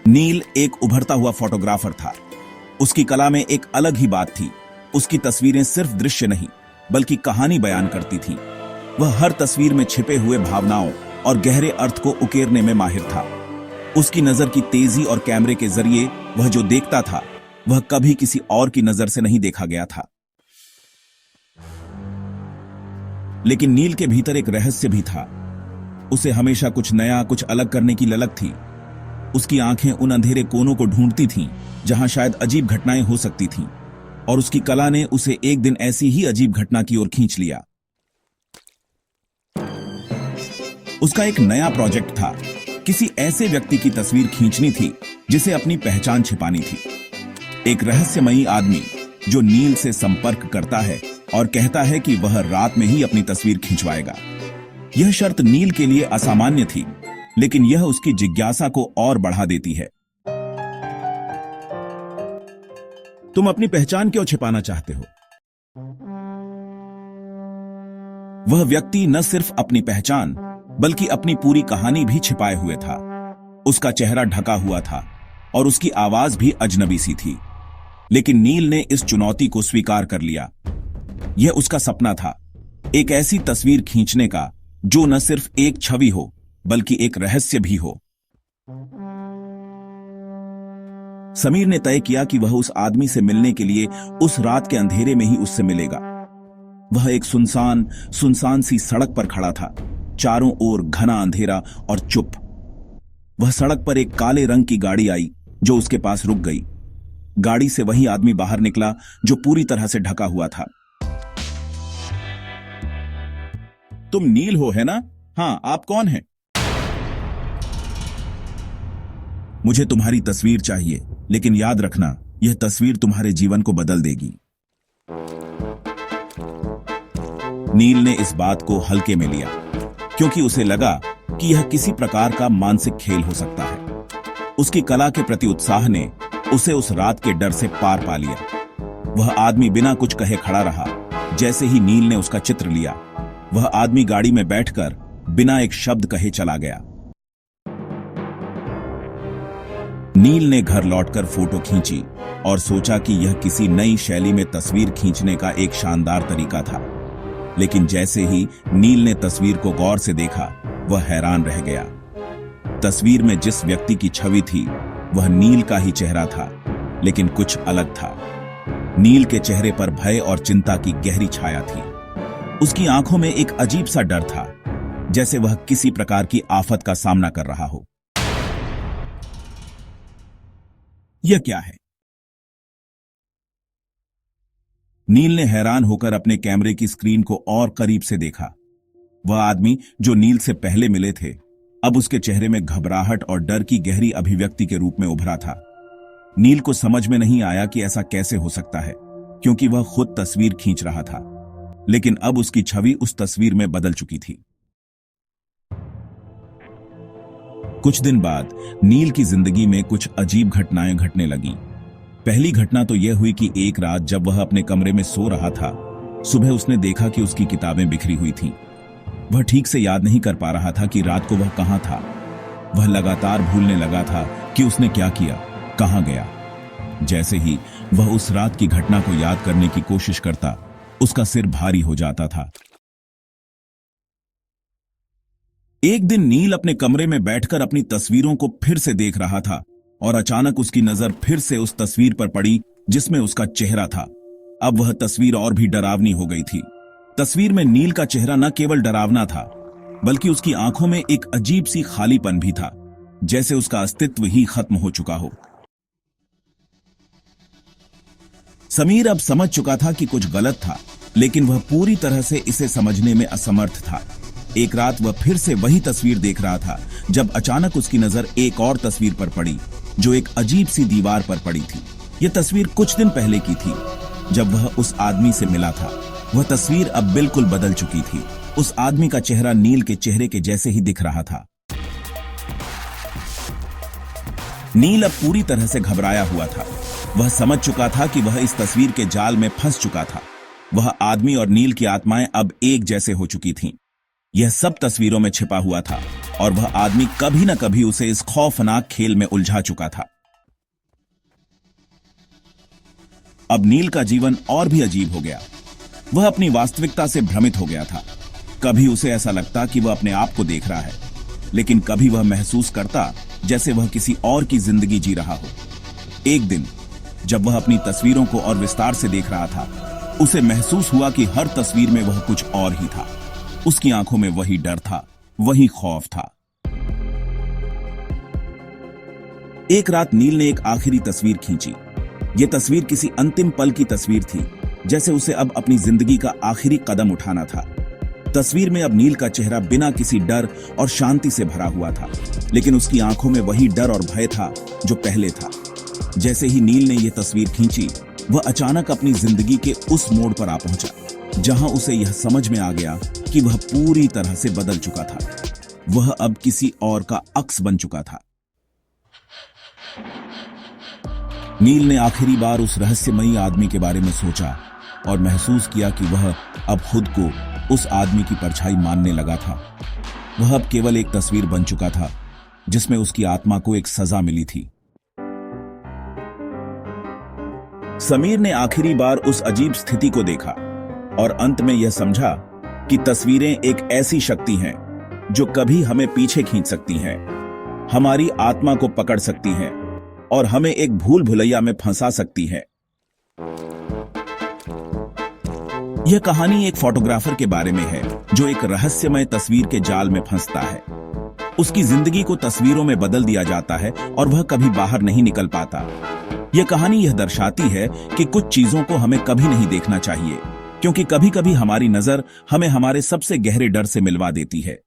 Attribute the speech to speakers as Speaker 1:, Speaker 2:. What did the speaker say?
Speaker 1: नील एक उभरता हुआ फोटोग्राफर था। उसकी कला में एक अलग ही बात थी। उसकी तस्वीरें सिर्फ दृश्य नहीं बल्कि कहानी बयान करती थीं। वह हर तस्वीर में छिपे हुए भावनाओं और गहरे अर्थ को उकेरने में माहिर था। उसकी नजर की तेजी और कैमरे के जरिए वह जो देखता था वह कभी किसी और की नजर से नहीं देखा गया था। लेकिन नील के भीतर एक रहस्य भी था। उसे हमेशा कुछ नया, कुछ अलग करने की ललक थी। उसकी आंखें उन अंधेरे कोनों को ढूंढती थीं जहां शायद अजीब घटनाएं हो सकती थीं, और उसकी कला ने उसे एक दिन ऐसी ही अजीब घटना की ओर खींच लिया। उसका एक नया प्रोजेक्ट था। किसी ऐसे व्यक्ति की तस्वीर खींचनी थी जिसे अपनी पहचान छिपानी थी। एक रहस्यमयी आदमी जो नील से संपर्क करता है और कहता है कि वह रात में ही अपनी तस्वीर खिंचवाएगा। यह शर्त नील के लिए असामान्य थी, लेकिन यह उसकी जिज्ञासा को और बढ़ा देती है। तुम अपनी पहचान क्यों छिपाना चाहते हो? वह व्यक्ति न सिर्फ अपनी पहचान बल्कि अपनी पूरी कहानी भी छिपाए हुए था। उसका चेहरा ढका हुआ था और उसकी आवाज भी अजनबी सी थी। लेकिन नील ने इस चुनौती को स्वीकार कर लिया। यह उसका सपना था, एक ऐसी तस्वीर खींचने का जो न सिर्फ एक छवि हो बल्कि एक रहस्य भी हो। समीर ने तय किया कि वह उस आदमी से मिलने के लिए उस रात के अंधेरे में ही उससे मिलेगा। वह एक सुनसान सी सड़क पर खड़ा था। चारों ओर घना अंधेरा और चुप। वह सड़क पर एक काले रंग की गाड़ी आई जो उसके पास रुक गई। गाड़ी से वही आदमी बाहर निकला जो पूरी तरह से ढका हुआ था। तुम नील हो, है ना? हां, आप कौन हैं? मुझे तुम्हारी तस्वीर चाहिए, लेकिन याद रखना, यह तस्वीर तुम्हारे जीवन को बदल देगी। नील ने इस बात को हल्के में लिया, क्योंकि उसे लगा कि यह किसी प्रकार का मानसिक खेल हो सकता है। उसकी कला के प्रति उत्साह ने उसे उस रात के डर से पार पा लिया। वह आदमी बिना कुछ कहे खड़ा रहा। जैसे ही नील ने उसका चित्र लिया, वह आदमी गाड़ी में बैठकर बिना एक शब्द कहे चला गया। नील ने घर लौटकर फोटो खींची और सोचा कि यह किसी नई शैली में तस्वीर खींचने का एक शानदार तरीका था। लेकिन जैसे ही नील ने तस्वीर को गौर से देखा, वह हैरान रह गया। तस्वीर में जिस व्यक्ति की छवि थी वह नील का ही चेहरा था, लेकिन कुछ अलग था। नील के चेहरे पर भय और चिंता की गहरी छाया थी। उसकी आंखों में एक अजीब सा डर था, जैसे वह किसी प्रकार की आफत का सामना कर रहा हो। यह क्या है? नील ने हैरान होकर अपने कैमरे की स्क्रीन को और करीब से देखा। वह आदमी जो नील से पहले मिले थे, अब उसके चेहरे में घबराहट और डर की गहरी अभिव्यक्ति के रूप में उभरा था। नील को समझ में नहीं आया कि ऐसा कैसे हो सकता है, क्योंकि वह खुद तस्वीर खींच रहा था, लेकिन अब उसकी छवि उस तस्वीर में बदल चुकी थी। कुछ दिन बाद नील की जिंदगी में कुछ अजीब घटनाएं घटने लगीं। पहली घटना तो यह हुई कि एक रात जब वह अपने कमरे में सो रहा था, सुबह उसने देखा कि उसकी किताबें बिखरी हुई थीं। वह ठीक से याद नहीं कर पा रहा था कि रात को वह कहां था। वह लगातार भूलने लगा था कि उसने क्या किया, कहां गया। जैसे ही वह उस रात की घटना को याद करने की कोशिश करता, उसका सिर भारी हो जाता था। एक दिन नील अपने कमरे में बैठकर अपनी तस्वीरों को फिर से देख रहा था और अचानक उसकी नजर फिर से उस तस्वीर पर पड़ी जिसमें उसका चेहरा था। अब वह तस्वीर और भी डरावनी हो गई थी। तस्वीर में नील का चेहरा न केवल डरावना था, बल्कि उसकी आंखों में एक अजीब सी खालीपन भी था, जैसे उसका अस्तित्व ही खत्म हो चुका हो। समीर अब समझ चुका था कि कुछ गलत था, लेकिन वह पूरी तरह से इसे समझने में असमर्थ था। एक रात वह फिर से वही तस्वीर देख रहा था जब अचानक उसकी नजर एक और तस्वीर पर पड़ी जो एक अजीब सी दीवार पर पड़ी थी। यह तस्वीर कुछ दिन पहले की थी, जब वह उस आदमी से मिला था। वह तस्वीर अब बिल्कुल बदल चुकी थी। उस आदमी का चेहरा नील के चेहरे के जैसे ही दिख रहा था। नील अब पूरी तरह से घबराया हुआ था। वह समझ चुका था कि वह इस तस्वीर के जाल में फंस चुका था। वह आदमी और नील की आत्माएं अब एक जैसे हो चुकी थीं। यह सब तस्वीरों में छिपा हुआ था और वह आदमी कभी न कभी उसे इस खौफनाक खेल में उलझा चुका था। अब नील का जीवन और भी अजीब हो गया। वह अपनी वास्तविकता से भ्रमित हो गया था। कभी उसे ऐसा लगता कि वह अपने आप को देख रहा है, लेकिन कभी वह महसूस करता जैसे वह किसी और की जिंदगी जी रहा हो। एक दिन जब वह अपनी तस्वीरों को और विस्तार से देख रहा था, उसे महसूस हुआ कि हर तस्वीर में वह कुछ और ही था। उसकी आंखों में वही डर था, वही खौफ था। एक रात नील ने एक आखिरी तस्वीर खींची। यह तस्वीर किसी अंतिम पल की तस्वीर थी, जैसे उसे अब अपनी जिंदगी का आखिरी कदम उठाना था। तस्वीर में अब नील का चेहरा बिना किसी डर और शांति से भरा हुआ था, लेकिन उसकी आंखों में वही डर और भय था जो पहले था। जैसे ही नील ने यह तस्वीर खींची, वह अचानक अपनी जिंदगी के उस मोड़ पर आ पहुंचा जहां उसे यह समझ में आ गया कि वह पूरी तरह से बदल चुका था। वह अब किसी और का अक्स बन चुका था। नील ने आखिरी बार उस रहस्यमयी आदमी के बारे में सोचा और महसूस किया कि वह अब खुद को उस आदमी की परछाई मानने लगा था। वह अब केवल एक तस्वीर बन चुका था जिसमें उसकी आत्मा को एक सजा मिली थी। समीर ने आखिरी बार उस अजीब स्थिति को देखा और अंत में यह समझा कि तस्वीरें एक ऐसी शक्ति हैं जो कभी हमें पीछे खींच सकती हैं, हमारी आत्मा को पकड़ सकती हैं और हमें एक भूल भुलैया में फंसा सकती है। यह कहानी एक फोटोग्राफर के बारे में है जो एक रहस्यमय तस्वीर के जाल में फंसता है। उसकी जिंदगी को तस्वीरों में बदल दिया जाता है और वह कभी बाहर नहीं निकल पाता। यह कहानी यह दर्शाती है कि कुछ चीजों को हमें कभी नहीं देखना चाहिए, क्योंकि कभी कभी हमारी नजर हमें हमारे सबसे गहरे डर से मिलवा देती है।